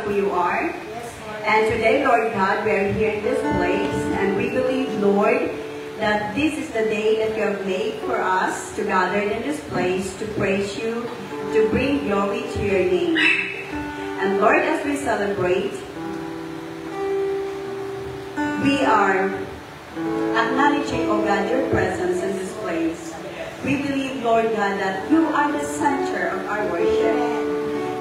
who you are. And today, Lord God, we are here in this place, and we believe, Lord, that this is the day that you have made for us to gather in this place to praise you, to bring glory to your name. And Lord, as we celebrate, we are acknowledging, oh God, your presence in this place. We believe, Lord God, that you are the center of our worship.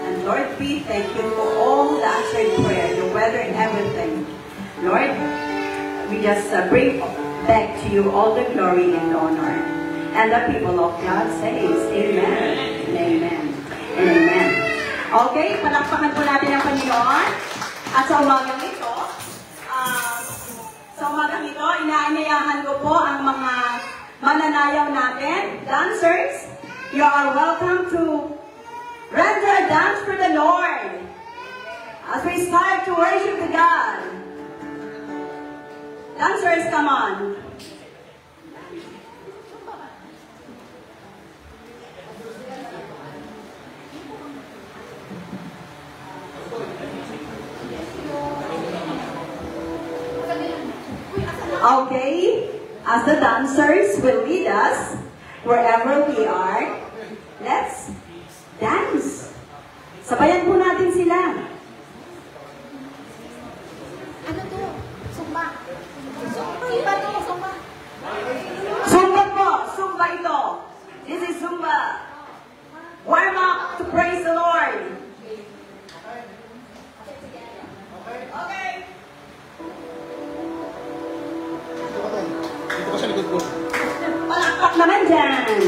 And Lord, we thank you for all the answered prayer, the weather and everything. Lord, we just bring back to you all the glory and honor. And the people of God says, Amen, and Amen, and Amen. Okay, palakpakan po natin ang Panginoon. At sa umagang ito, inaanyayahan ko po ang mga mananayaw natin, dancers. You are welcome to render a dance for the Lord as we start to worship the God. Dancers, come on. Okay, as the dancers will lead us wherever we are, let's dance. Sabayan po natin sila. Ano to? Zumba. Zumba to, Zumba. Zumba po, Zumba ito. This is Zumba. Warm up to praise the Lord. Okay. Dito ka sa likod ko. Palakpak naman dyan.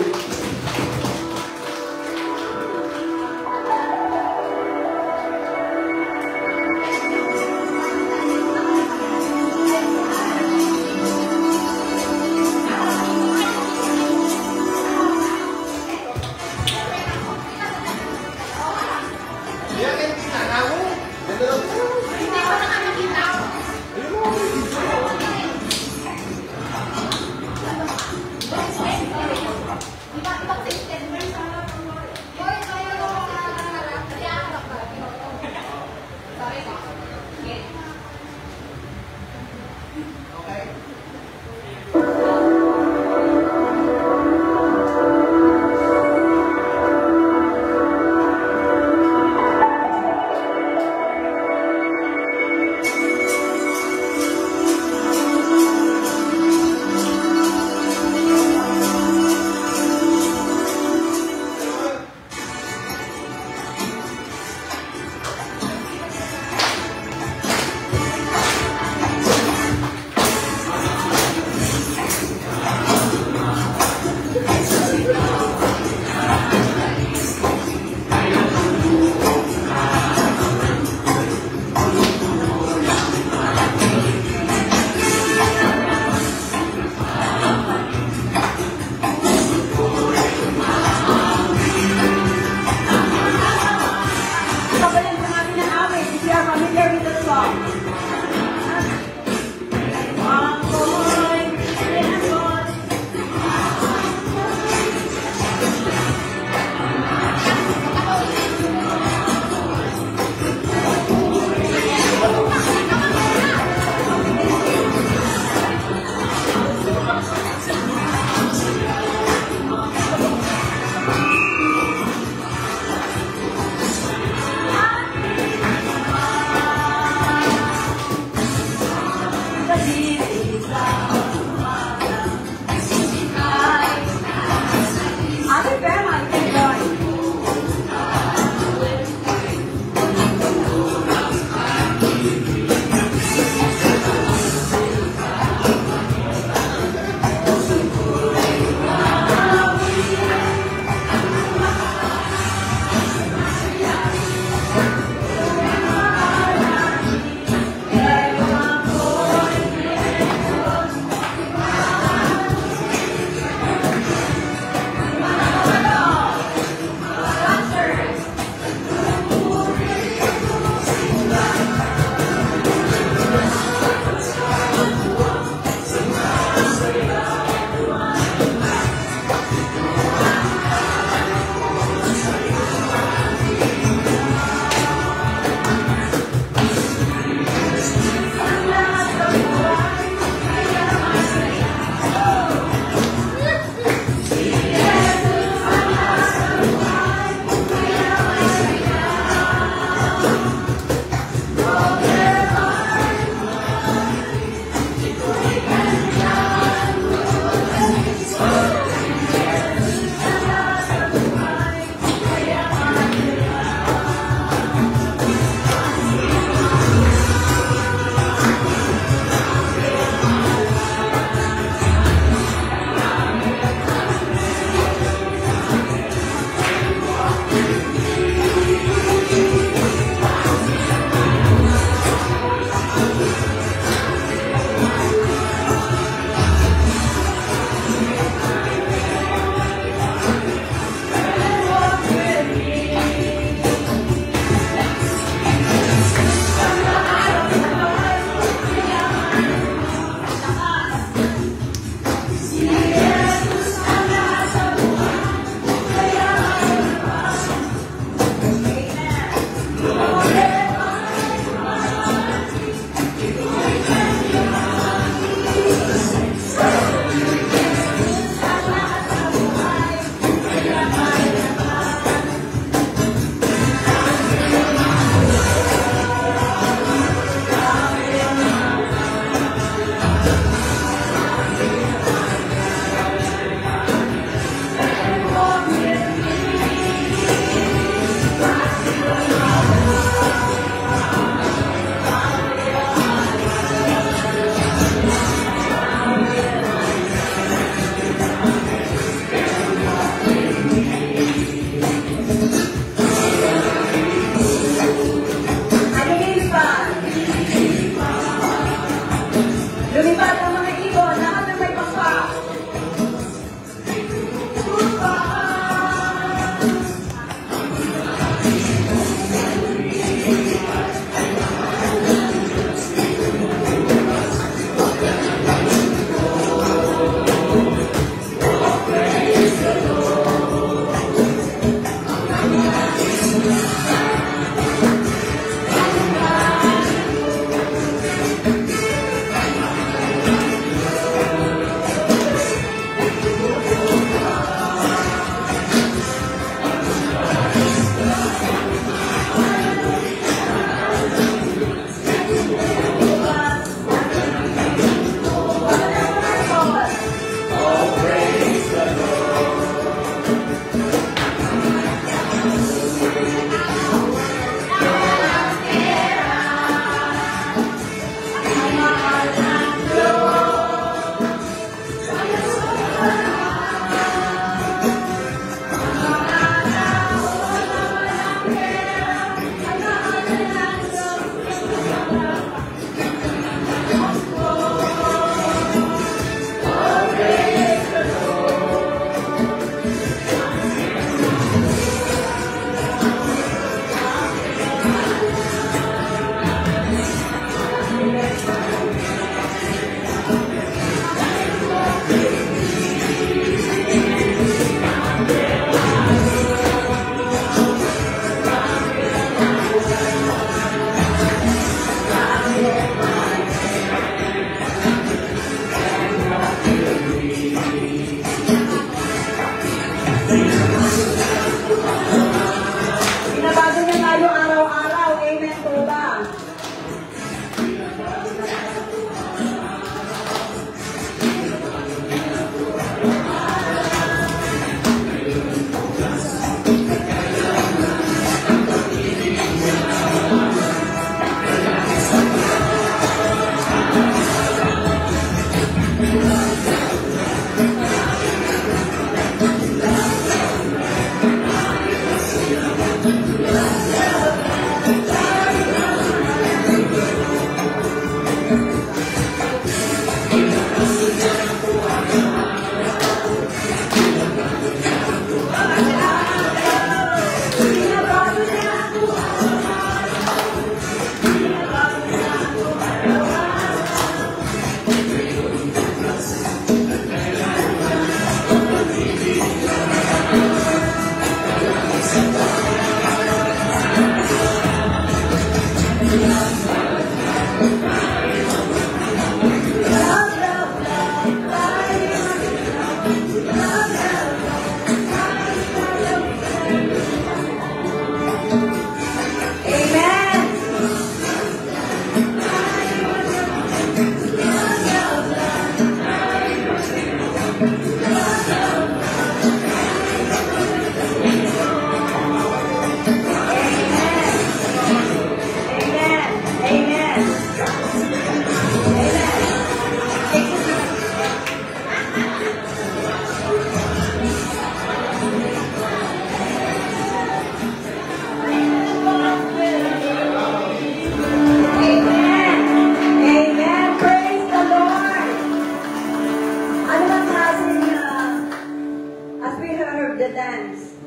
The dance.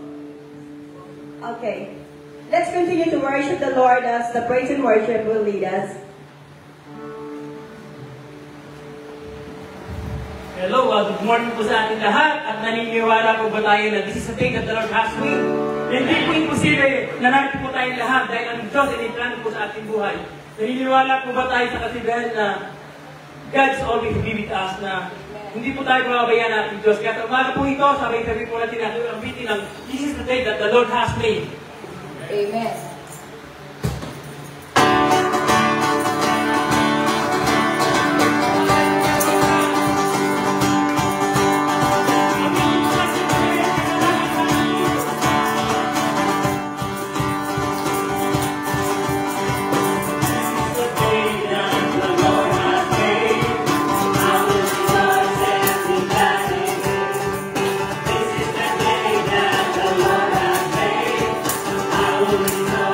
Okay. Let's continue to worship the Lord as the praise and worship will lead us. Hello, good morning po sa ating lahat at naniniwala po ba tayo na this is a day that the Lord has made? Hindi po imposible na narito po tayong lahat dahil ang Diyos ay plano po sa ating buhay. Naniniwala po ba tayo sa kasigahan na God's always be with us, na hindi po tayo mababayaan ng ating Diyos. Kaya umaga po ito, sabay-sabay po natin ang bitin ng this is the day that the Lord has made. Amen. This is the day that the Lord has made. I will rejoice.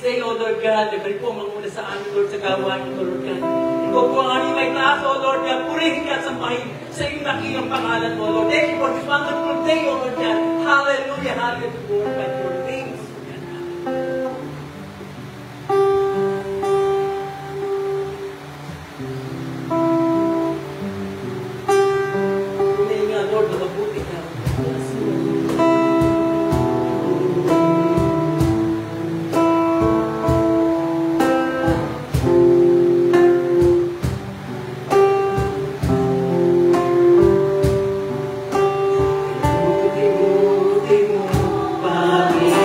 day, O Lord God, every po manguna sa amin, Lord, sa gawain ito, Lord God. Ikaw po ang aming may taas, O Lord God, purihin ka at sampahin sa iyong dakilang pangalan, O Lord. Thank you for this wonderful day, O Lord God. Hallelujah, hallelujah, Lord God, your names. Tunay nga, Lord, na mabuti ka. Buti mo, Panginoon.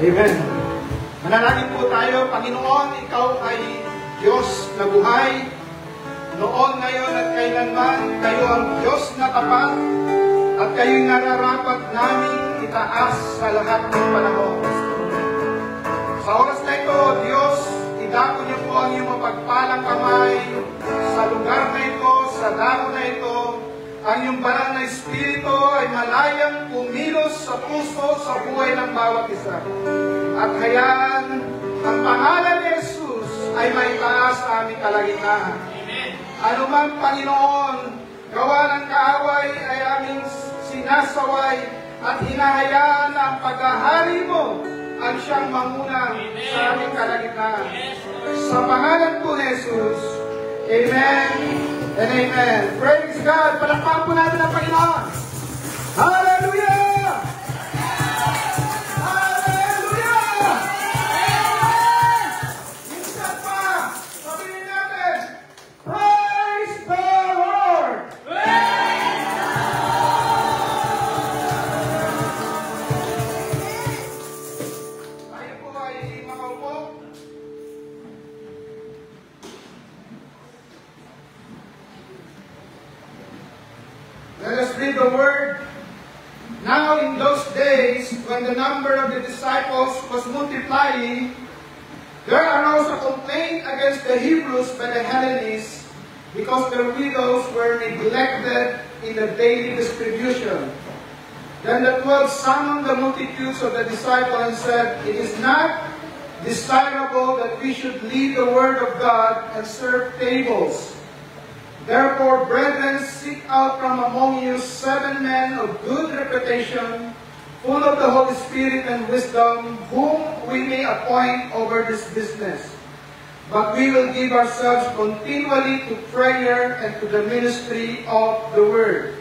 Amen. Manalangin po tayo. Panginoon, Ikaw ay Diyos na buhay. Noon, ngayon at kailanman, kayo ang Diyos na tapat at kayo'y nararapat naming itaas sa lahat ng panahon. Sa oras na ito, Diyos, idako niyo po ang iyong mapagpalang kamay sa lugar na ito, sa dako na ito. Ang iyong banal na Espiritu ay malayang pumilos sa puso, sa buhay ng bawat isa. At hayaan ang pangalan ni Jesus ay maitaas sa aming kalagitnaan. Ano man, Panginoon, gawa ng kaaway ay aming sinasaway at hinahayaan ang paghahari mo ang siyang manguna sa aming kalagitnaan. Sa pangalan po ni Jesus, Amen and Amen. Praise God! Palakpakan po natin ang Panginoon! Hallelujah! Hallelujah! Minsan pa, sabihin natin, praise the Lord! Tayo po ay makaupo. Let us read the word. Now in those days, when the number of the disciples was multiplying, there arose a complaint against the Hebrews by the Hellenists, because their widows were neglected in the daily distribution. Then the 12 summoned the multitudes of the disciples and said, It is not desirable that we should leave the word of God and serve tables. Therefore, brethren, seek out from among you 7 men of good reputation, full of the Holy Spirit and wisdom, whom we may appoint over this business. But we will give ourselves continually to prayer and to the ministry of the word.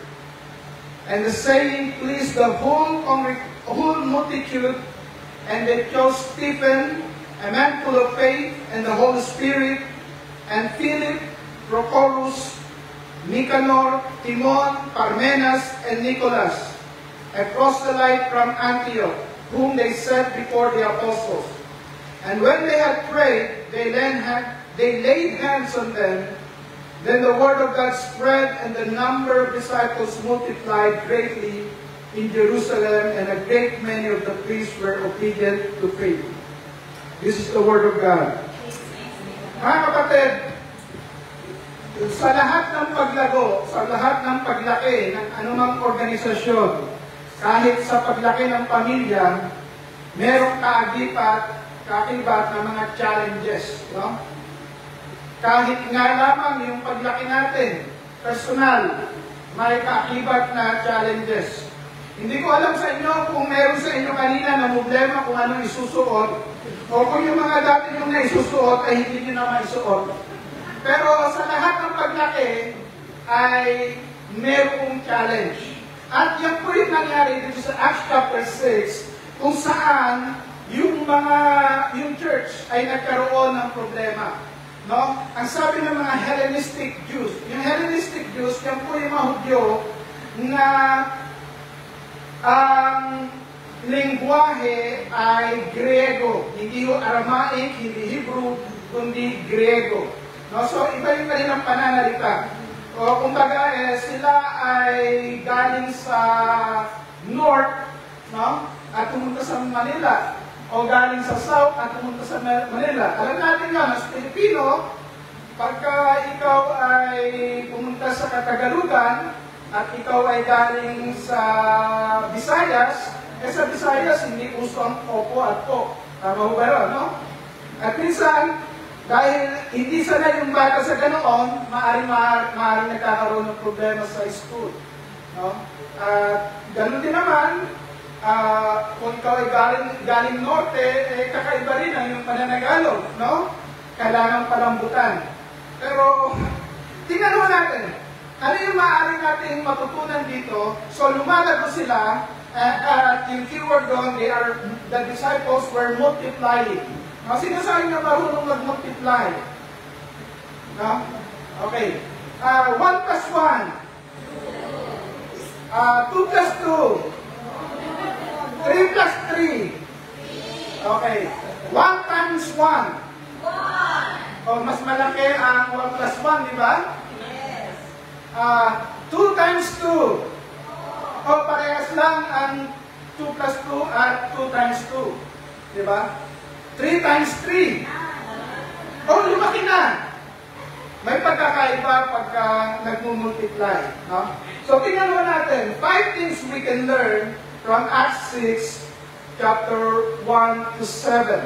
And the saying pleased the whole multitude, and they chose Stephen, a man full of faith and the Holy Spirit, and Philip, Prochorus, Nicanor, Timon, Parmenas, and Nicholas, a proselyte from Antioch, whom they set before the apostles. And when they had prayed, they laid hands on them. Then the word of God spread, and the number of disciples multiplied greatly in Jerusalem, and a great many of the priests were obedient to faith. This is the word of God. Mga kapatid, sa lahat ng paglago, sa lahat ng paglaki ng anumang organisasyon, kahit sa paglaki ng pamilya, merong kaakibat na mga challenges. No? Kahit nga lamang yung paglaki natin, personal, may kaakibat na challenges. Hindi ko alam sa inyo kung meron sa inyo kanina na problema kung anong isusuot, o kung yung mga dati yung naisusuot ay hindi nyo na maisuot. Pero sa lahat ng paglaki ay merong challenge. At yan po yung nangyari dito sa Acts chapter 6, kung saan yung church ay nagkaroon ng problema. No? Ang sabi ng mga Hellenistic Jews, yung Hellenistic Jews, yan po yung mga Hudyo na ang lengguwahe ay Griego. Hindi yung Aramaic, hindi Hebrew, kundi Griego. No? So, iba yung kanilang pananalita. O, kumbaga, sila ay galing sa north, no? At pumunta sa Manila. O galing sa south at pumunta sa Manila. Alam natin nga, mas Pilipino, pagka ikaw ay pumunta sa Katagalugan at ikaw ay galing sa Visayas, sa Visayas hindi uso ang opo at po. Tama ho ba yun, no? At minsan, dahil hindi sanay yung bata sa ganoon, maaaring nagkakaroon ng problema sa school. No? At ganoon din naman, kung ikaw ay galing norte, kakaiba rin ang yung pananagalog. No? Kailangan palambutan. Pero, tingnan mo natin, ano yung maaaring natin matutunan dito? So, lumalago sila, at yung keyword doon, the disciples were multiplying. No, sinasabi nga marunong mag-multiply. No? Okay. 1 plus 1. 2 plus 2. 3 plus 3. Okay. 1 times 1. O, mas malaki ang 1 plus 1, di ba? Yes. 2 times 2. O, parehas lang ang 2 plus 2 at 2 times 2. Di ba? 3 times 3. O, lumaki na. May pagkakaiba pagka nagmumultiply. No? So, tingnan naman natin. 5 things we can learn from Acts 6, chapter 1 to 7.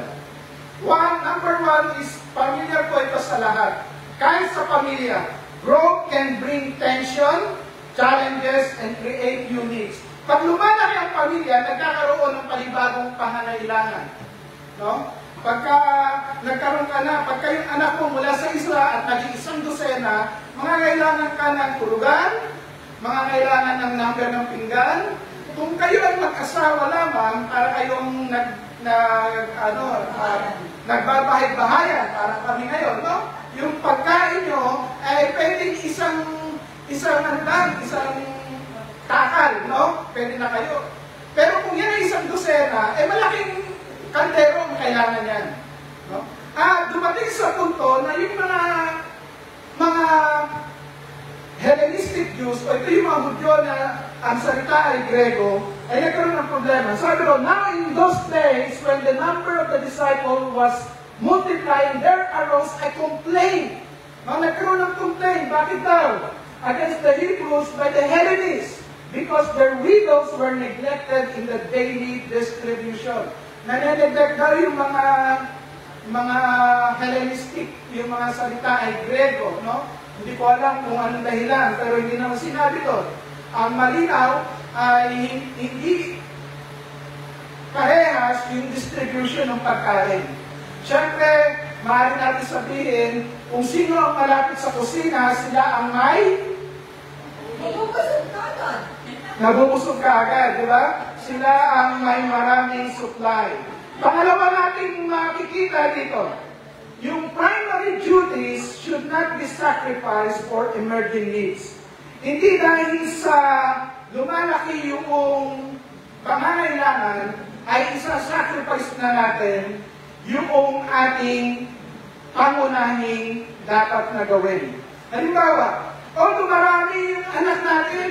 Number 1 is, familiar po ito sa lahat. Kahit sa pamilya, growth can bring tension, challenges, and create new needs. Pag lumalaki ang pamilya, nagkakaroon ng palibagong pangangailangan. No? Pagka nagkaroon ka na, pagka yung anak mo mula sa isa at naging 100, mga kailangan ka ng tulugan, mga kailangan ng number ng pinggan. Kung kayo ay mag-asawa lamang, para kayong nagbabahay-bahayan, para kami ngayon, no? Yung pagkain nyo ay pwedeng isang takal, no? Pwede na kayo. Pero kung yan ay 100, malaking kaldero ang kailangan yan. No? Dumating sa punto na yung mga Hellenistic Jews, o ito yung mga Hudyo na ang salita ay Grego, ay nagkaroon ng problema. Sabi ko, now in those days, when the number of the disciples was multiplying, there arose a complaint. Nagkaroon ng complaint. Bakit daw? Against the Hebrews by the Hellenists, because their widows were neglected in the daily distribution. Nane-neglect daw yung mga Hellenistic, yung mga salita ay Grego, no? Hindi ko alam kung anong dahilan, pero hindi naman sinabi doon. Ang malinaw ay hindi parehas yung distribution ng pagkain. Siyempre, maaari natin sabihin, kung sino ang malapit sa kusina, sila ang may nabubusog ka agad, di ba? Sila ang may maraming supply. Pangalawa nating makikita dito, yung primary duties should not be sacrificed for emerging needs. Hindi dahil sa lumalaki yung pangangailangan, ay isa-sacrifice na natin yung ating pangunahing dapat na gawin. Halimbawa, dumarami yung anak natin,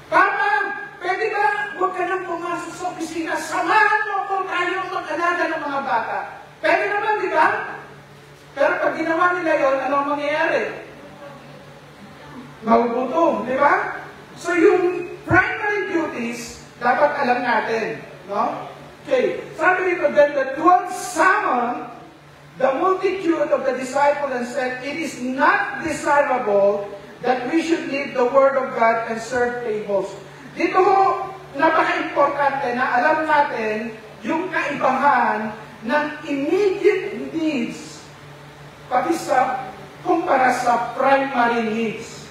Papa, pwede ba huwag ka nang pumasok sa opisina, samahan mo kung tayo mag-alaga ng mga bata. Pwede naman, di ba? Pero pag ginawa nila yun, anong mangyayari? Magugutom, di ba? So yung primary duties, dapat alam natin. No? Okay. Sabi dito, then the 12 summoned the multitude of the disciples and said, it is not desirable that we should leave the Word of God and serve tables. Dito ho, napaka-importante na alam natin yung kaibahan ng immediate needs pati kumpara sa primary needs.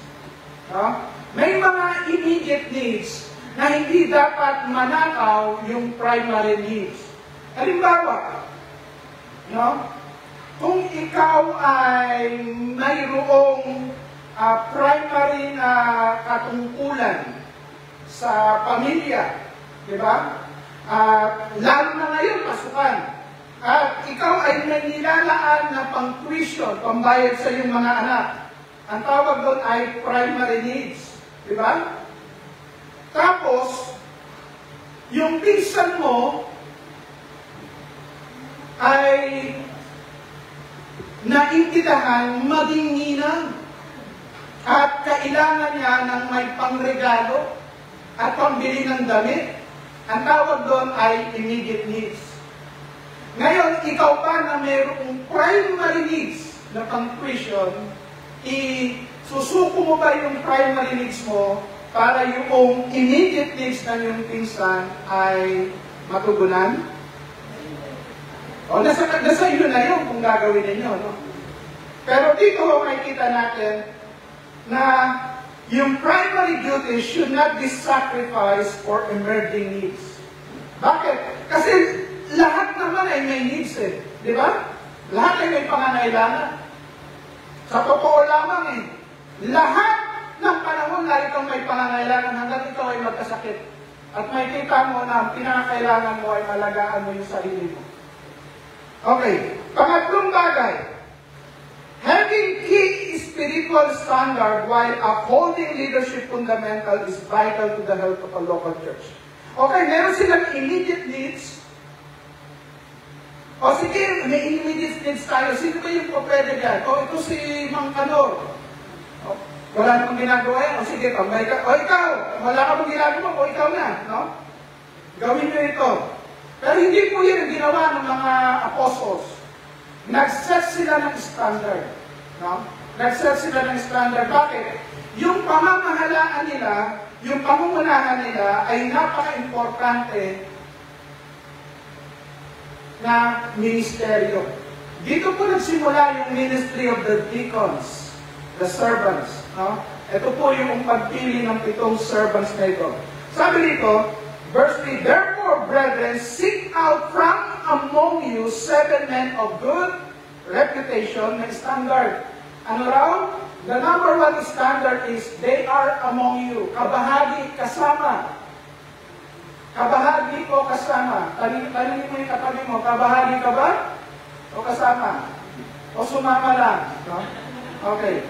No? May mga immediate needs na hindi dapat manakaw yung primary needs. Halimbawa, no? Kung ikaw ay mayroong primary na katungkulan sa pamilya, di ba? Lalo na ngayon, pasukan. At ikaw ay may nilalaan na pang-tuition, pambayad sa iyong mga anak. Ang tawag doon ay primary needs. Di ba? Tapos, yung pinsan mo ay naimbitahan maging ninang at kailangan niya ng may pangregalo at pambili ng damit. Ang tawag doon ay immediate needs. Ngayon, ikaw ba na mayroong primary needs na pang-tuition, susuko mo ba yung primary needs mo para yung immediate needs ng yung pinsan ay matugunan? O, nasa iyo na yun kung gagawin ninyo, no? Pero dito makikita natin na yung primary duties should not be sacrificed for emerging needs. Bakit? Kasi lahat naman ay may needs eh. Di ba? Lahat ay may pangangailangan. Sa totoo lamang lahat ng panahon na ikaw may pangangailangan hanggang ikaw ay magkasakit. At may kita mo na ang pinakailangan mo ay malagaan mo yung sarili mo. Okay, pangatlong bagay. Having key spiritual standard while upholding leadership fundamental is vital to the health of a local church. Okay, meron silang immediate needs. O sige, may immediate needs tayo. Sino ba yung pwede dyan? O ito si Mang Kanor. O, wala namang ginagawa yan. O sige, tambay ka. O ikaw, wala ka mong ginagawa. O ikaw na. No? Gawin nyo ito. Pero hindi po yun ang ginawa ng mga apostles. Nag-set sila ng standard. No? Nag-set sila ng standard. Bakit? Yung pamamahalaan nila, yung pamumunahan nila ay napaka-importante na ministeryo. Dito po nagsimula yung ministry of the deacons, the servants. No? Ito po yung pagpili ng 7 servants na ito. Sabi dito, verse 3, therefore, brethren, seek out from among you 7 men of good reputation, may standard. Ano raw? The number 1 standard is, they are among you. Kabahagi, kasama. Kabahagi o kasama? Tanungin mo yung katabi mo, kabahagi ka ba? O kasama? O sumama lang? No? Okay.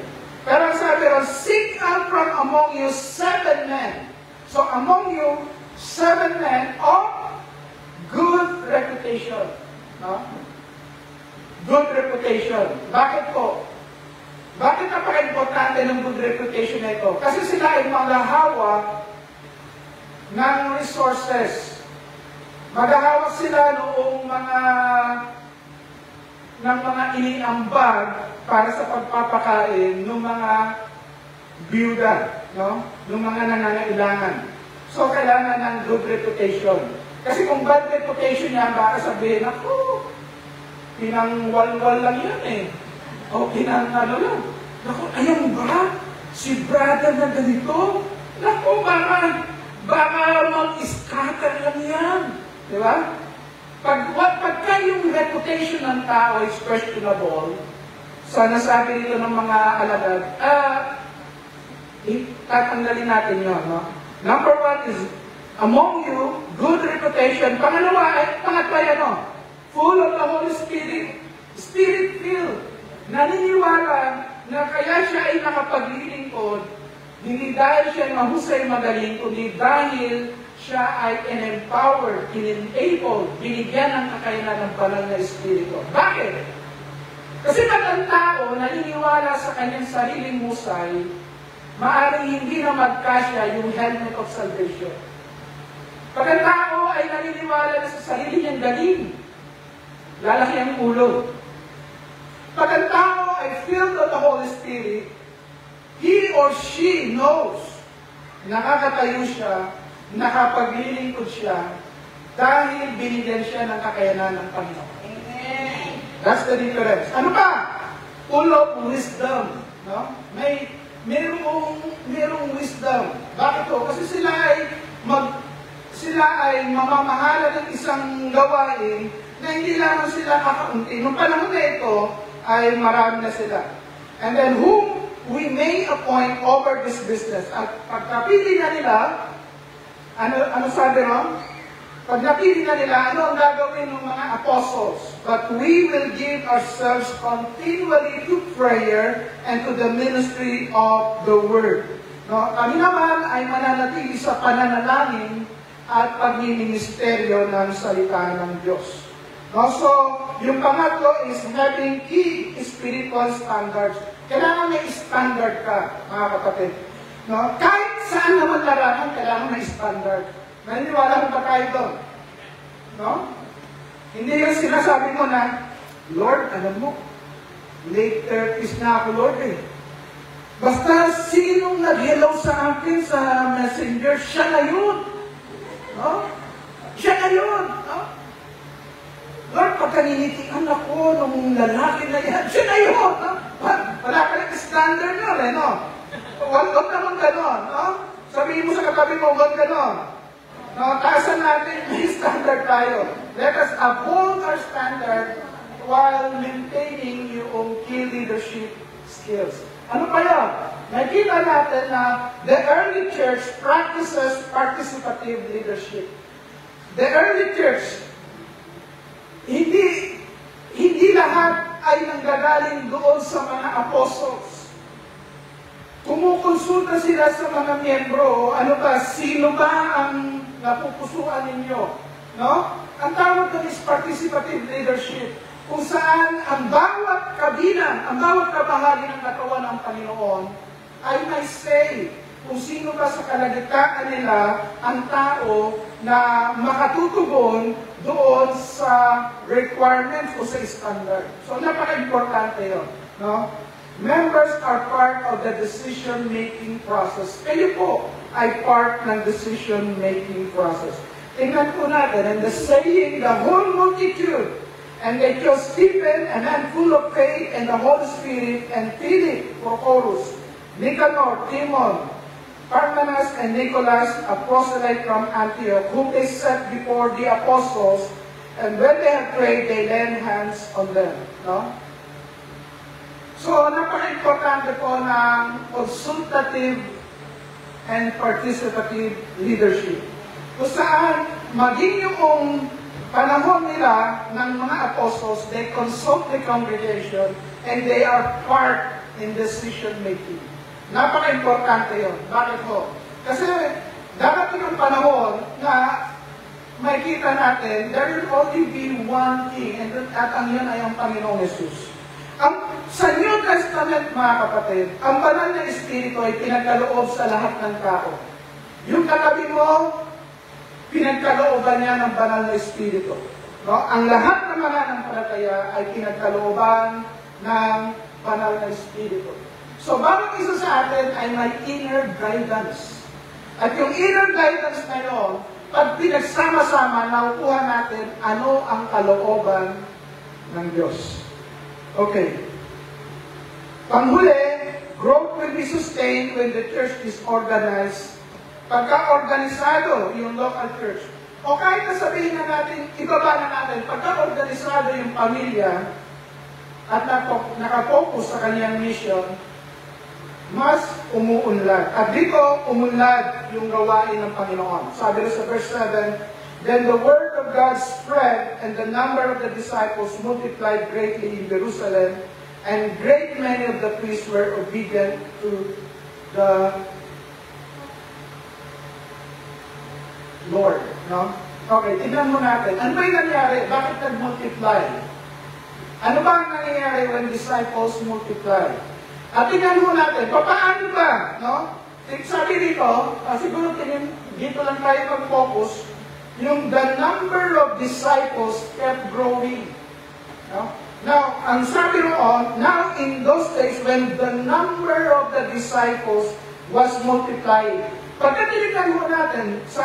Pero ang sabi ron, seek out from among you 7 men. So among you, 7 men of good reputation. No? Good reputation. Bakit po? Bakit napaka-importante ng good reputation na ito? Kasi sila ay maghahawak ng resources. Maghahawak sila noong mga iniambag para sa pagpapakain ng mga biyuda, no? Ng mga nangangailangan. So, kailangan ng good reputation. Kasi kung bad reputation yan, baka sabihin, ako, pinang-walwal lang yan eh. O pinang-ano lang. Naku, ayun ba? Si brother na ganito? Naku, baka mag-scatter lang yan. Di ba? Pagka yung reputation ng tao is questionable, sana sabi dito ng mga alagad, tatanggalin natin yun, no? Number 1 is, among you, good reputation. Pangatlo yan, no? Full of the Holy Spirit, Spirit-filled. Naniniwala na kaya siya ay nakapaglilingkod, hindi dahil siya ay mahusay magaling, kundi dahil siya ay empowered, enabled, binigyan ng kakayanan ng banal na Espiritu. Bakit? Kasi pag ang tao naniniwala sa kanyang sariling musay, maaaring hindi na magkasya yung helmet of salvation. Pag ang tao ay naniniwala na sa sarili niyang galing, lalaki ang ulo. Pag ang tao ay filled with the Holy Spirit, he or she knows, nakakatayo siya, nakapaglilingkod siya, dahil binigyan siya ng kakayanan ng Panginoon. Amen. That's the difference. Ano pa? Full of wisdom. No? Merong wisdom. Bakit to? Kasi sila ay mamamahala ng isang gawain na hindi lamang sila kakaunti. Noong panahon na ito, ay marami na sila. And then whom we may appoint over this business. At pagkapili na nila, ano sabi mo? Pag napili na nila, ano ang gagawin ng mga apostles? But we will give ourselves continually to prayer and to the ministry of the Word. No? Kami naman ay mananatili sa pananalangin at pagministeryo ng salita ng Diyos. No? So, yung pangatlo is having key spiritual standards. Kailangan may standard ka, mga kapatid. No? Kahit saan naman larangan, kailangan may standard. Naniniwala mo ba tayo doon? No? Hindi yung sinasabi mo na, Lord, alam mo, late 30s na ako, Lord eh. Basta sinong nag-hello sa akin sa messenger, siya na yun. No? Siya na yun. No? Lord, pagkaninitian ako nung lalaki na yan, siya na yun. No? Wala ka lang standard na rin, no? Huwag naman ganon, no? Sabihin mo sa katabi mo, huwag ganon. No, taasan natin, may standard tayo. Let us uphold our standard while maintaining yung key leadership skills. Ano pa yun? Nakita natin na the early church practices participative leadership. The early church, hindi lahat ay nanggagaling doon sa mga apostles. Kumukonsulta sila sa mga miyembro, ano ba, sino ba ang napupusuan ninyo? No? Ang tawag doon is participative leadership, kung saan ang bawat kabilang, ang bawat kabahagi ng katawan ng Panginoon ay may say kung sino ba sa kalagitnaan nila ang tao na makatutugon doon sa requirements o sa standard. So, napaka-importante yun. No? Members are part of the decision-making process. Kayo po ay part ng decision-making process. Tingnan po natin, and the saying, the whole multitude, and they chose Stephen, a man full of faith and the Holy Spirit, and Philip, Prochorus, Nicanor, Timon, Parmenas, and Nicholas, a proselyte from Antioch, whom they set before the apostles, and when they had prayed, they laid hands on them. No? So, napaka-importante po ng consultative and participative leadership. Kung saan, maging yung panahon nila ng mga apostles, they consult the congregation and they are part in decision-making. Napaka-importante yun. Bakit po? Kasi darating ang panahon na makikita natin, there will only be one king, and at ang yun ay ang Panginoong Jesus. Sa New Testament, mga kapatid, ang banal na Espiritu ay pinagkaloob sa lahat ng tao. Yung katabi mo, pinagkalooban niya ng banal na Espiritu. No? Ang lahat ng mga nanampalataya ay pinagkalooban ng banal na Espiritu. So, bawat isa sa atin ay may inner guidance. At yung inner guidance na yun, pag pinagsama-sama, nakukuha natin ano ang kalooban ng Diyos. Okay. Panghuli, growth will be sustained when the church is organized. Pagka-organisado yung local church. O kahit na sabihin na natin, ibaba na natin, pagka-organisado yung pamilya at nakapokus sa kanyang mission, mas umuunlad. At dito, umunlad yung gawain ng Panginoon. Sabi sa verse 7, then the word of God spread, and the number of the disciples multiplied greatly in Jerusalem, and great many of the priests were obedient to the Lord. No? Okay, tignan mo natin. Ano ba yung nangyari? Bakit nag-multiply? Ano ba ang nangyayari when disciples multiply? At tignan mo natin, paano ba? No? Sabi dito, siguro dito lang tayo mag-focus, yung the number of disciples kept growing. No? Now, ang sabi roon, now in those days when the number of the disciples was multiplied. Pagkatinignan mo natin sa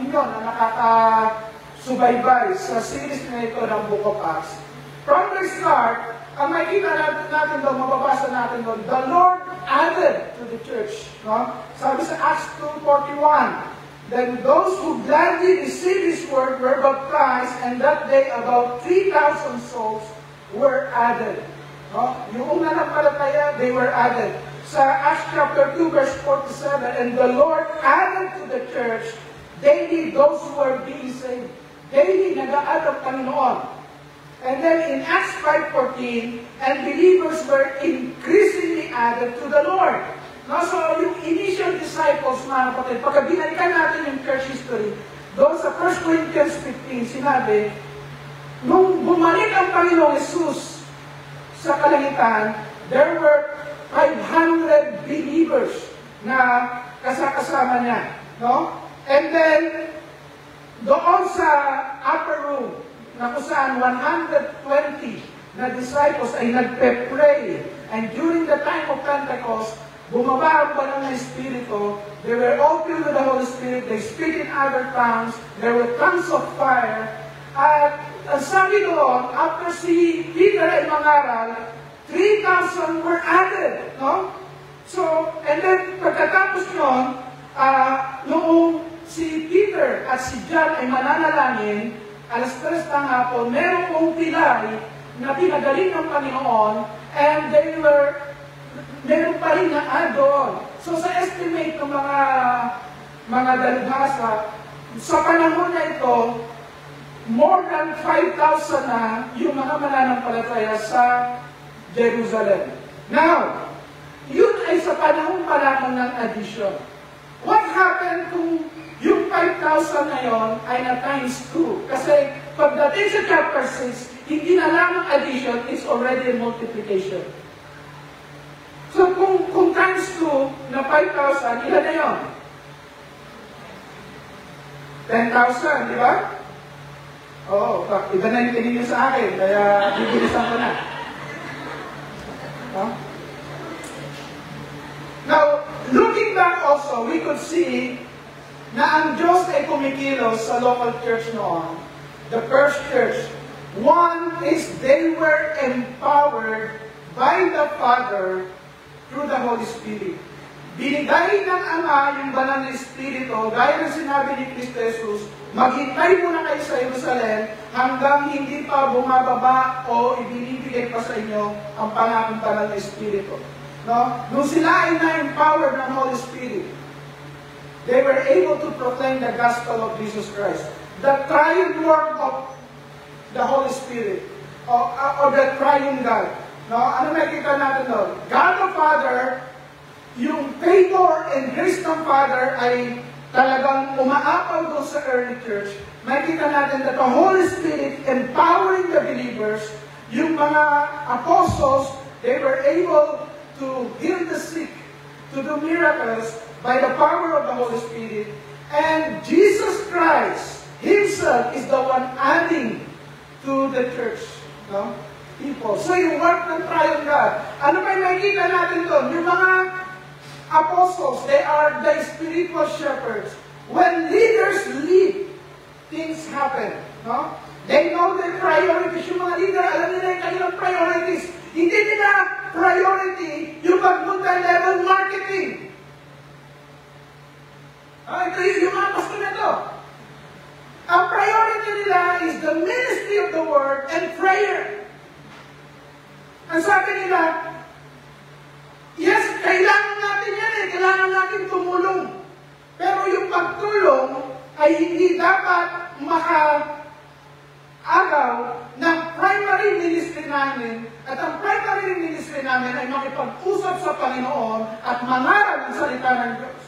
inyo na nakakasubaybay sa series na ito ng Book of Acts, from the start, ang makikita natin doon, mababasa natin doon, the Lord added to the church. No? Sabi sa Acts 2:41, then those who gladly received His word were baptized, and that day about 3,000 souls were added. No? Yung nanampalataya, they were added. Sa Acts chapter 2, verse 47, and the Lord added to the church daily those who were being saved. Daily, nag-a-add ang Panginoon. And then in Acts 5:14, and believers were increasingly added to the Lord. No? So yung initial disciples, mga kapatid, pagka binalikan natin yung church history, doon sa 1 Corinthians 15, sinabi, nung bumalik ang Panginoong Jesus sa kalangitan, there were 500 believers na kasama niya. No? And then, doon sa upper room, na kung saan 120 na disciples ay nagpe-pray. And during the time of Pentecost, bumaba ang banal na Espiritu. They were all filled with the Holy Spirit. They speak in other tongues. There were tongues of fire. At sabi doon, after si Peter ay mangaral, 3,000 were added. No? So, and then pagkatapos nun, noong si Peter at si John ay mananalangin, alas 3 ng hapon, meron pong pilay na pinagaling ng Panginoon, and meron pa rin na doon. So sa estimate ng mga dalubhasa, sa panahon na ito, more than 5,000 na yung mga mananampalataya sa Jerusalem. Now, yun ay sa panahon pa lamang ng addition. What happened kung yung 5,000 na yon ay na times 2? Kasi pagdating sa chapter 6, hindi na lamang addition, it's already a multiplication. So kung times 2 na 5,000, ilan na yun? 10,000, di ba? Oo, iba na yung tingin nyo sa akin, kaya bibilisan ko na. Huh? Now, looking back also, we could see na ang Diyos ay kumikilos sa local church noon, the first church. One is they were empowered by the Father through the Holy Spirit. Binigay ng Ama yung banal na Espiritu, gaya ng sinabi ni Kristo Jesus, maghintay muna kayo sa Jerusalem hanggang hindi pa bumababa o ibinibigay pa sa inyo ang pangakong banal na Espiritu. No? Nung sila ay na-empowered ng Holy Spirit, they were able to proclaim the gospel of Jesus Christ. The triune work of the Holy Spirit, or the triune God. No? Ano makikita natin doon? God the Father, yung favor and grace ng Father ay talagang umaapaw doon sa early church. Makikita natin that the Holy Spirit empowering the believers, yung mga apostles, they were able to heal the sick, to do miracles by the power of the Holy Spirit. And Jesus Christ Himself is the one adding to the church, no? People. So yung work ng triune God. Ano pa yung makikita natin doon? Yung mga apostles, they are the spiritual shepherds. When leaders lead, things happen, no? They know their priorities. Yung mga leader, alam nila yung kanilang priorities. Hindi nila priority yung mag-multi-level marketing. Ito yung mga pastor na ito. Ang priority nila is the ministry of the word and prayer. Ang sabi nila, yes, kailangan natin yan eh. Kailangan natin tumulong. Pero yung pagtulong ay hindi dapat maka-agaw ng primary ministry namin, at ang primary ministry namin ay makipag-usap sa Panginoon at mangaral ng salita ng Diyos.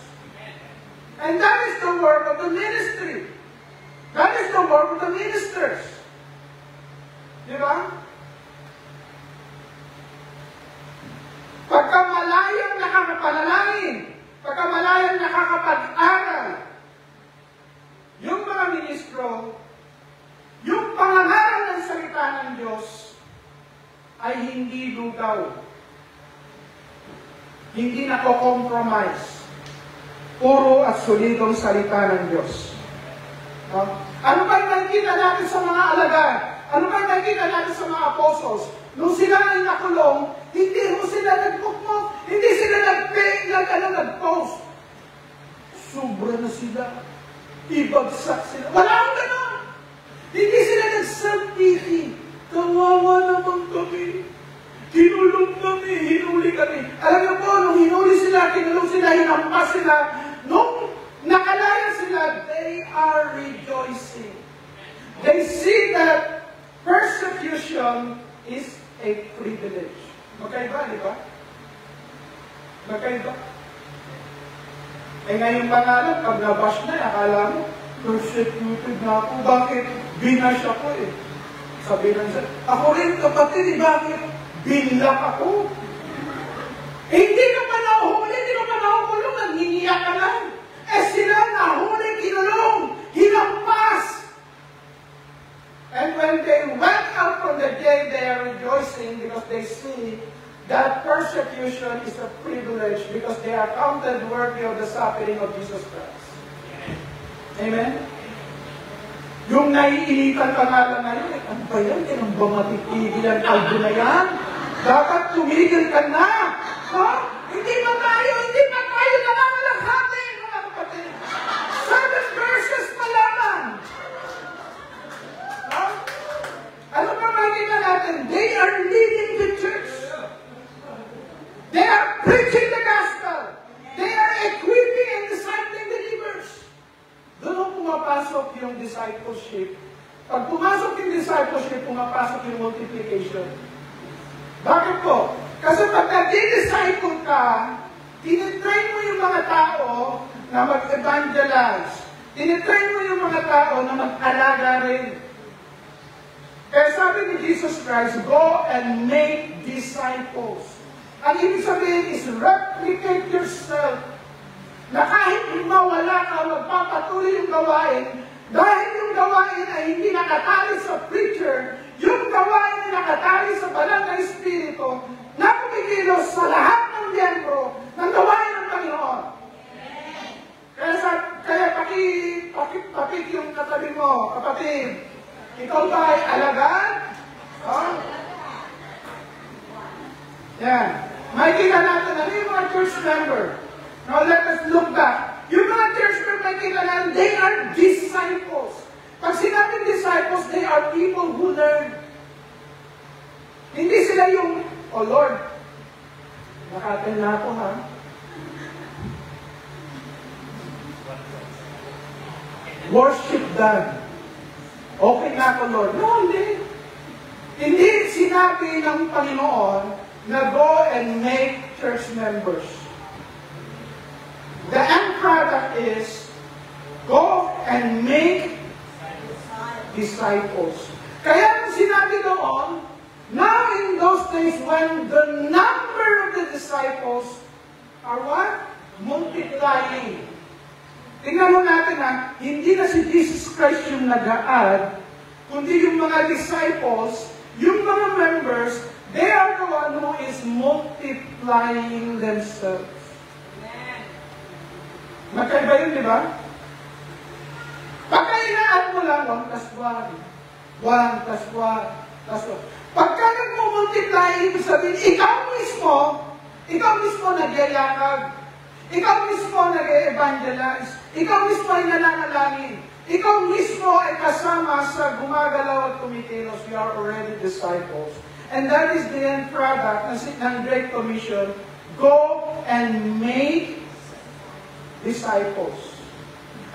And that is the work of the ministry. That is the work of the ministers. Di ba? Pagkamalayang nakakapanalangin, pagkamalayang nakakapag-aral, yung mga ministro, yung pangangaral ng salita ng Diyos ay hindi lugaw. Hindi nako-compromise. Puro at solidong salita ng Diyos. Ano ba nakikita natin sa mga alagad? Ano ba nakikita natin sa mga apostles? Nung sila ay nakulong, hindi mo sila nagpukmok, hindi sila nag-post. Sobra na sila. Ibagsak sila. Wala akong ganon. Hindi sila nag-self-pity. Kawawa naman kami. Kinulong kami, hinuli kami. Alam niyo po, nung hinuli sila, kinulong sila, hinampas sila, nung nakalaya sila, they are rejoicing. They see that persecution is a privilege. Magkaiba, di ba? Magkaiba. Eh ngayon pa nga lang, pag nabash na, akala mo, persecuted na ako. Bakit? Binash ako eh. Sabi lang siya, ako rin kapatid, bakit? Binlak ako. Eh, hindi ka pa nahuhuli, hindi ka pa nahukulong, nanginiyak ka lang. Eh sila nahuli, kinulong, hinampas. And when they went out from the jail, they are rejoicing because they see that persecution is a privilege because they are counted worthy of the suffering of Jesus Christ. Amen? Yung naiinitan ka nga lang ngayon, ano ba yan? Kailang ba matitigil ang kalbo na yan? Dapat tumigil ka na! Ha? Hindi pa tayo nangangalaghati, mga kapatid. 7 verses pa lamang. Ha? Ano pa makikita natin? They are leading the church. They are preaching the gospel. They are equipping and discipling believers. Doon pumapasok yung discipleship Pag pumasok yung discipleship, pumapasok yung multiplication. Bakit po? Kasi pag nag-disciple ka, tinitrain mo yung mga tao na mag-evangelize. Tinitrain mo yung mga tao na mag-alaga rin. Kaya sabi ni Jesus Christ, go and make disciples. Ang ibig sabihin is replicate yourself. Na kahit mawala ka, magpapatuloy yung gawain, dahil yung gawain ay hindi nakatali sa preacher, yung gawain ay nakatali sa banal na Espiritu, na kumikilos sa lahat ng miyembro ng gawain ng Panginoon. Kaya pakit yung katabi mo, kapatid, ikaw ba ay alagad? Oh? Yan. Makikita natin, ano yung mga church member? Now let us look back. Yung mga church member, makikita natin, they are disciples. Pag sinabing disciples, they are people who learn. Hindi sila yung, oh Lord, nakaten na ako ha. Worship God. Okay na ako, Lord. No, hindi. Hindi sinabi ng Panginoon na go and make church members. The end product is go and make disciples. Kaya sinabi doon, now in those days when the number of the disciples are what? Multiplying. Tingnan mo natin ha, hindi na si Jesus Christ yung nag-a-add, kundi yung mga disciples, yung mga members, they are the one who is multiplying themselves. Magkaiba yun, di ba? Pagka ina-add mo lang, 1 plus 1, 1 plus 1, plus 1. Pagka nag-multiply, ibig sabihin, ikaw mismo nagyayakag. Ikaw mismo nag-evangelize. Ikaw mismo ay nananalangin. Ikaw mismo ay kasama sa gumagalaw at kumikilos. You are already disciples. And that is the end product ng Great Commission. Go and make disciples.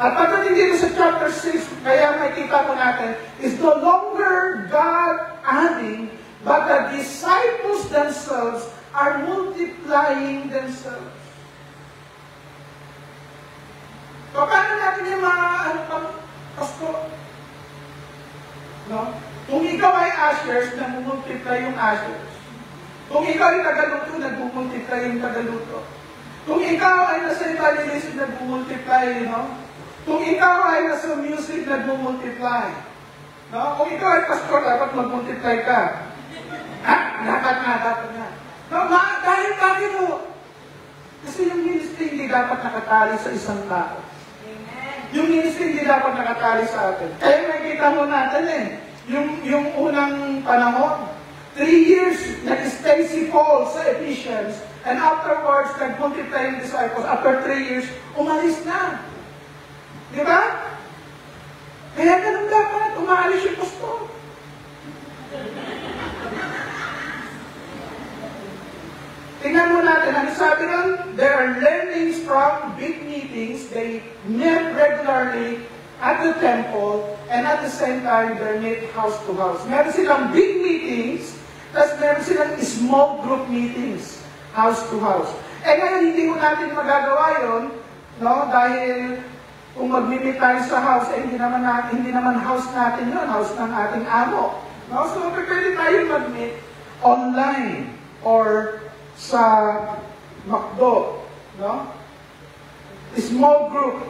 At pagdating dito sa chapter 6, kaya makikita po natin, is no longer God adding, but the disciples themselves are multiplying themselves. So, paano natin yung mga, pasto? No? Kung ikaw ay ushers, nag-multiply yung ushers. Kung ikaw ay tagaluto, nag-multiply yung tagaluto. Kung ikaw ay nasa evangelism, nag-multiply, no? Kung ikaw ay nasa music, nag-multiply. No? Kung ikaw ay pastor, dapat mag-multiply ka. Dapat nga. No, dahil bakit mo? Kasi yung ministry hindi dapat nakatali sa isang tao. Yung ministry hindi dapat nakatali sa atin. Kaya nakikita mo natin yung unang panahon, 3 years nag-stay si Paul sa Ephesians, and afterwards, nag-multiply yung disciples. After 3 years, umalis na. Di ba? Kaya ganun dapat, umalis yung pastor. Tingnan mo natin, ang sabi nun, there are learnings from big meetings. They met regularly at the temple, and at the same time, they meet house to house. Meron silang big meetings, tapos meron silang small group meetings, house to house. Eh ngayon, hindi mo natin magagawa yun, no? Dahil kung mag-meet tayo sa house, eh hindi naman house natin yun, house ng ating amo. No? So, pwede tayo mag-meet online or sa McDo, no? Small group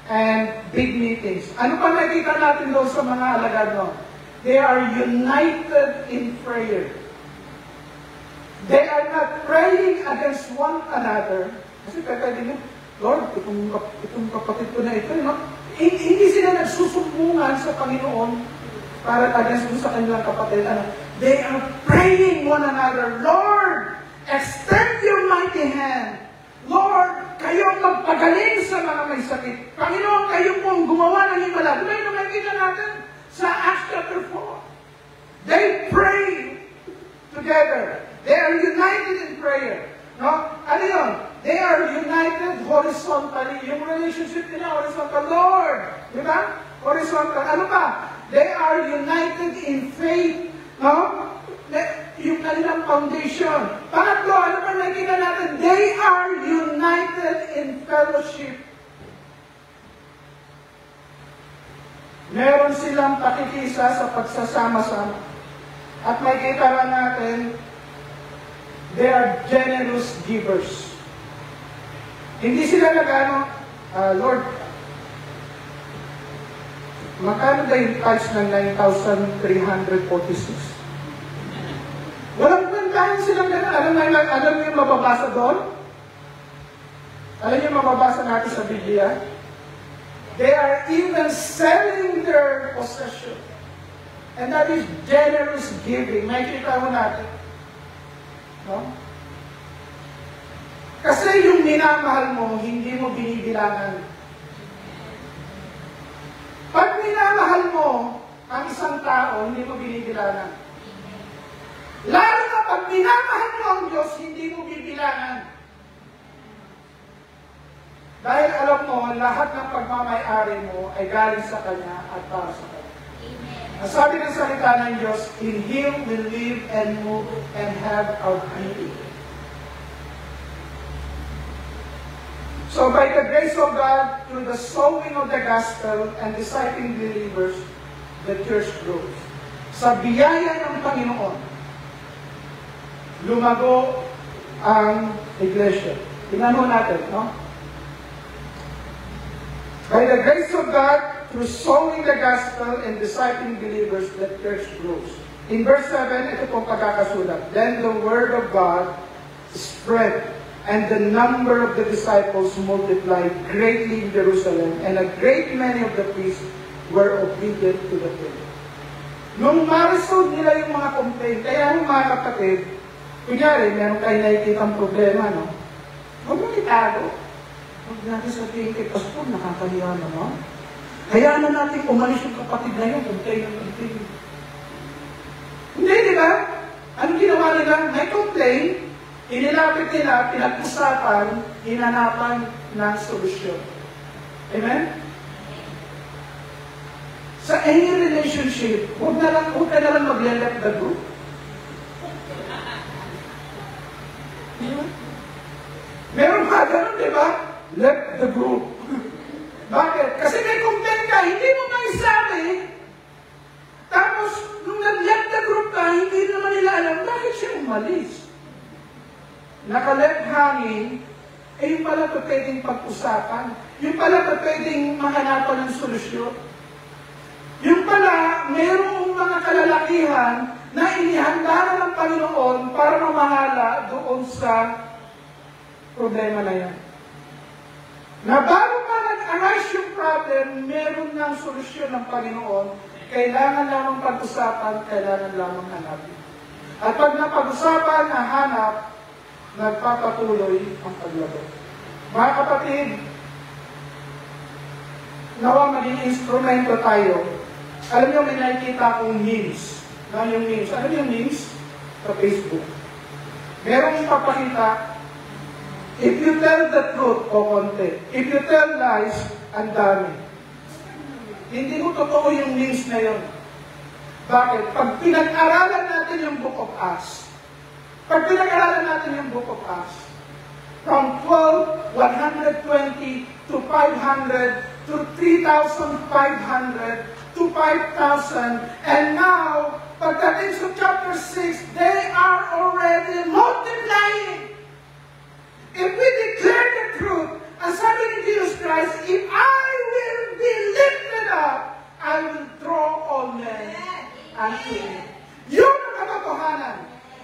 and big meetings. Ano pa nakikita natin doon sa mga alagad, no? They are united in prayer. They are not praying against one another. Kasi pwede nyo, Lord, itong kapatid ko na ito, no? Hindi sila nagsusumbungan sa Panginoon para against sa kanilang kapatid. They are praying one another, Lord, extend your mighty hand. Lord, kayo magpagaling sa mga may sakit. Panginoon, kayo pong gumawa ng himala. Diba yung nakikita natin sa Acts chapter 4? They pray together. They are united in prayer. No? Ano yun? They are united horizontally. Yung relationship nila horizontal. Lord, di ba? Horizontal. Ano pa? They are united in faith. No? Yung kanilang foundation. Pangatlo, ano pa nakikita natin? They are united in fellowship. Meron silang pakikisa sa pagsasama-sama. At makikita rin natin, they are generous givers. Hindi sila Lord, magkano ba yung tithes ng 9,346? Walang plantahan silang gano'n. Alam niyo yung mababasa doon? Alam niyo yung mababasa natin sa Biblia? They are even selling their possession. And that is generous giving. Makikita mo natin. No? Kasi yung minamahal mo, hindi mo binibilangan. Pag minamahal mo ang isang tao, hindi mo binibilangan. Lalo na pag minamahal mo ang Diyos, hindi mo bibilangan. Dahil alam mo, lahat ng pagmamay-ari mo ay galing sa Kanya at para sa Kanya. Ang sabi ng salita ng Diyos, in Him we live and move and have our being. So by the grace of God, through the sowing of the gospel and discipling believers, the church grows. Sa biyaya ng Panginoon, lumago ang iglesia. Tingnan mo natin, no? By the grace of God, through sowing the gospel and discipling believers, the church grows. In verse 7, ito pong pagkakasulat. Then the word of God spread, and the number of the disciples multiplied greatly in Jerusalem, and a great many of the priests were obedient to the faith. Nung ma-resolve nila yung mga complaint, kaya yung mga kapatid, kunyari, meron kayo nakikitang problema, no? Huwag mong itago. Huwag natin sabihin kay Pastor, nakakahiya naman. Kaya na natin umalis yung kapatid na yun, complain ng complain. Hindi, di ba? Anong ginawa nila? May complain, inilapit nila, pinag-usapan, hinanapan ng solusyon. Amen? Sa any relationship, huwag ka na lang mag-let the group. Meron ka ganun, di ba? Let the group. Bakit? Kasi may complaint ka, hindi mo maisabi. Tapos, nung nag-let the group ka, hindi naman nila alam, bakit siya umalis? Naka-left hanging, yung pala ito pwedeng pag-usapan. Yung pala ito pwedeng mahanapan ng solusyon. Yung pala, mayroong mga kalalakihan na inihanda na ng Panginoon para mamahala doon sa problema na yan. Na bago pa nag-arise yung problem, meron ng solusyon ng Panginoon, kailangan lamang pag-usapan, kailangan lamang hanapin. At pag napag-usapan, nahanap, nagpapatuloy ang paglagot. Mga kapatid, nawa maging instrumento tayo. Alam niyo, may nakikita akong memes. Na yung memes. Ano yung memes? Sa Facebook. Merong papakita, if you tell the truth, o konti. If you tell lies, ang dami. Hindi ko totoo yung memes na yun. Bakit? Pag pinag-aralan natin yung Book of Acts, from 12, 120 to 500 to 3,500 to 5,000, and now, pagdating sa chapter 6, they are already multiplying. If we declare the truth, ang sabi ni Jesus Christ, if I will be lifted up, I will draw all men unto me. Yun ang katotohanan.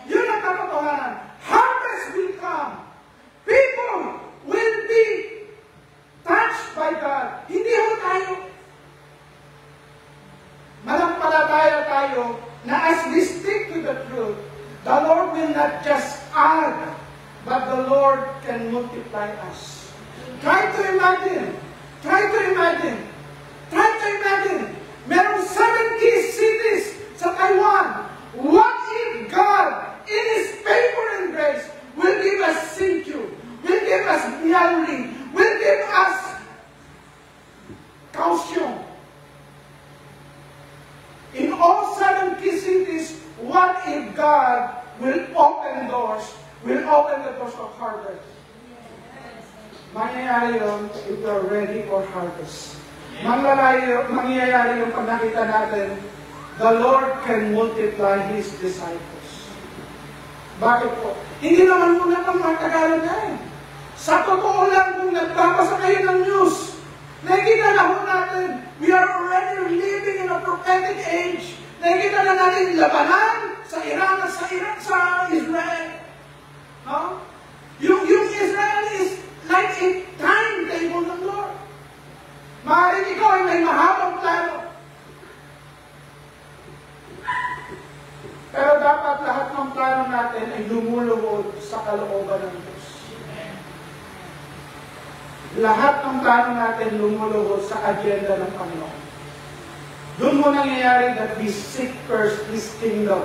Yun ang katotohanan. Harvest will come. People will be touched by God. Hindi ho tayo. Malampalataya tayo na as we stick to the truth, the Lord will not just add, but the Lord can multiply us. Try to imagine. Merong 7 key cities sa Taiwan. What if God, in His favor and grace, will give us Hsinchu, will give us Miaoli, will give us Kaohsiung? if God will open doors, will open the doors of harvest. Mangyayari yun if you're ready for harvest. Mangyayari yung pag nakita natin, the Lord can multiply His disciples. Bakit po? Hindi naman muna ng mga Tagalog na eh. Sa totoo lang, kung nagbabasa kayo ng news, nakikita na ho natin, we are already living in a prophetic age. Nakikita na natin labanan sa Iran at sa Israel. No? Yung Israel is like a timetable ng Lord. Maaaring ikaw ay may mahabang plano. Pero dapat lahat ng plano natin ay lumuluhod sa kalooban ng Diyos. Lahat ng plano natin lumuluhod sa agenda ng Panginoon. Doon mo nangyayari that we seek first His kingdom,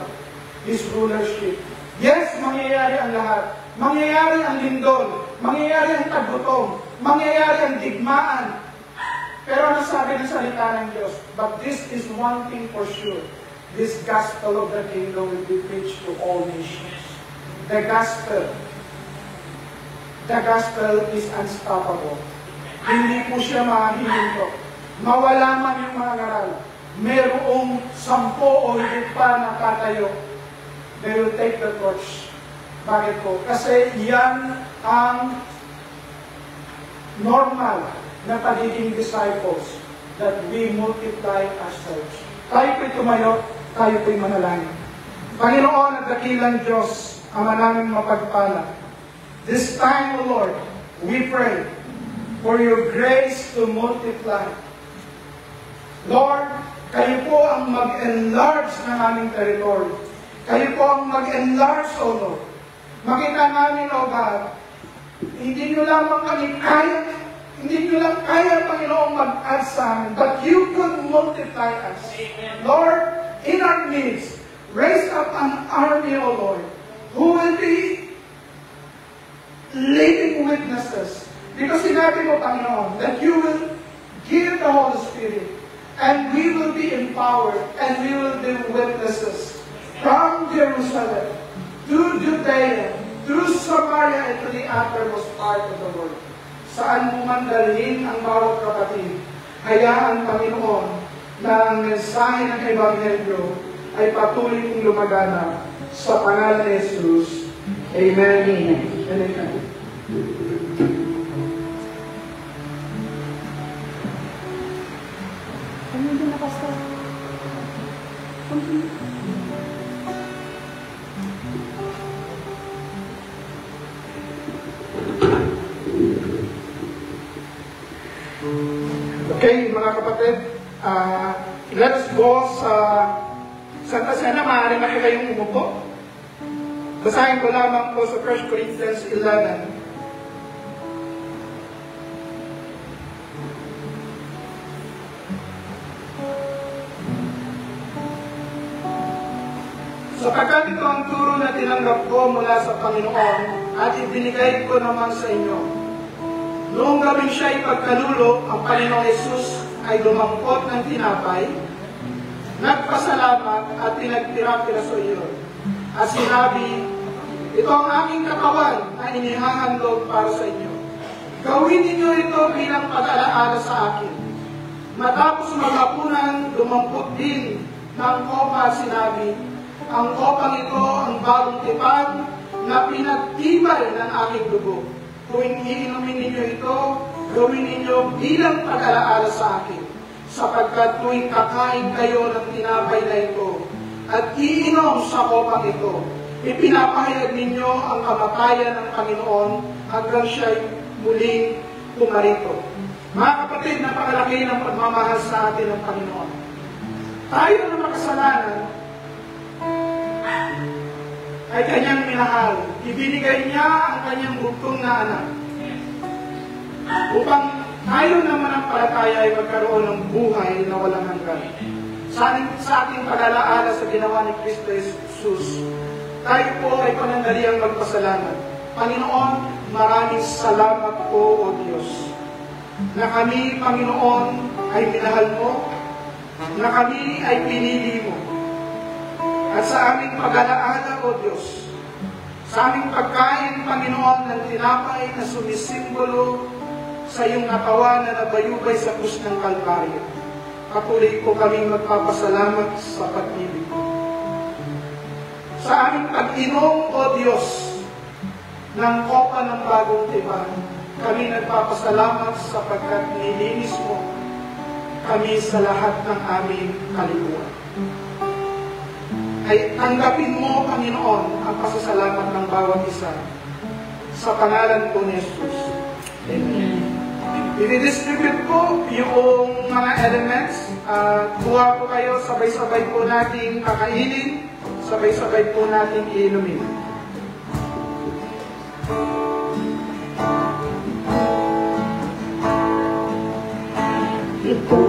His rulership. Yes, mangyayari ang lahat. Mangyayari ang lindol, mangyayari ang tagutong, mangyayari ang digmaan. Pero ano sabi ng salita ng Diyos? But this is one thing for sure. This gospel of the kingdom will be preached to all nations. The gospel is unstoppable. Hindi po siya mahihinto. Mawala man yung mga ngaral. Merong 10 o higit pa na tatayo. They will take the torch. Bakit po? Kasi yan ang normal na pagiging disciples, that we multiply ourselves. Tayo po'y tumayo, tayo po'y manalangin. Panginoon at dakilang Diyos, Ama namin mapagpala. This time, O Lord, we pray for your grace to multiply. Lord, kayo po ang mag-enlarge ng aming territory. Kayo po ang mag-enlarge, O Lord. Makita namin, O God, hindi nyo lamang kami kaya, hindi nyo lang kaya, Panginoon, mag-add sa amin, but you could multiply us. Amen. Lord, in our midst, raise up an army, O Lord, who will be living witnesses. Because sinabi mo, Panginoon, that you will give the Holy Spirit, and we will be empowered, and we will be witnesses from Jerusalem to Judea, through Samaria, and to the uttermost part of the world. Saan mo man dalhin ang bawat kapatid, hayaan, Panginoon, na ang mensahe ng Ebanghelyo ay patuloy kong lumagana sa pangalan ni Jesus. Amen. Amen. Amen. Ano din na, Pastor? Okay, mga kapatid, let us go sa Santa Cena. Maaari na kayong umupo. Basahin ko lamang po sa 1 Corinthians 11. Sapagkat ito ang turo na tinanggap ko mula sa Panginoon at ibinigay ko naman sa inyo. Noong gabing siya ipagkalulo, ang Panginoong Jesus ay lumangkot ng tinapay, nagpasalamat at pinagtira-tira sa iyo. At sinabi, ito ang aming katawan na inihahandog para sa inyo. Gawin ninyo ito bilang pag-alaala sa akin. Matapos maghapunan, lumangkot din ng kopa at sinabi, ang kopang ito ang bagong tipan na pinagtibay ng aking dugo. Kung iinumin ninyo ito, gawin ninyo bilang pag-alaala sa akin. Sapagkat tuwing kakain kayo ng tinapay na ito at iinom sa kopang ito, ipinapahayag ninyo ang kamatayan ng Panginoon hanggang siya'y muling pumarito. Mga kapatid, napakalaki ng pagmamahal sa atin ng Panginoon. Tayo na makasalanan ay kanyang minahal. Ibinigay niya ang kanyang bugtong na anak upang tayo naman ang palataya ay magkaroon ng buhay na walang hanggan. Sa ating pag-alaala sa ginawa ni Kristo Jesus, tayo po ay panandaliang magpasalamat. Panginoon, maraming salamat po, O Diyos, na kami, Panginoon, ay minahal mo, na kami ay pinili mo. At sa aming pag-alaala, O Diyos, sa aming pagkain, Panginoon, ng tinapay na sumisimbolo sa iyong nakawa na nabayubay sa krus ng Kalbaryo, patuloy po kaming magpapasalamat sa pag-ibig mo. Sa aming pag-inom, O Diyos, ng kopa ng bagong tipan, kami nagpapasalamat sapagkat nilinis mo kami sa lahat ng aming kalikuan. Ay tanggapin mo, Panginoon, ang pasasalamat ng bawat isa. Sa pangalan po ni Jesus. Amen. I-distribute po yung mga elements. Kuha po kayo, sabay-sabay po natin kakainin, sabay-sabay po natin iinumin. Ito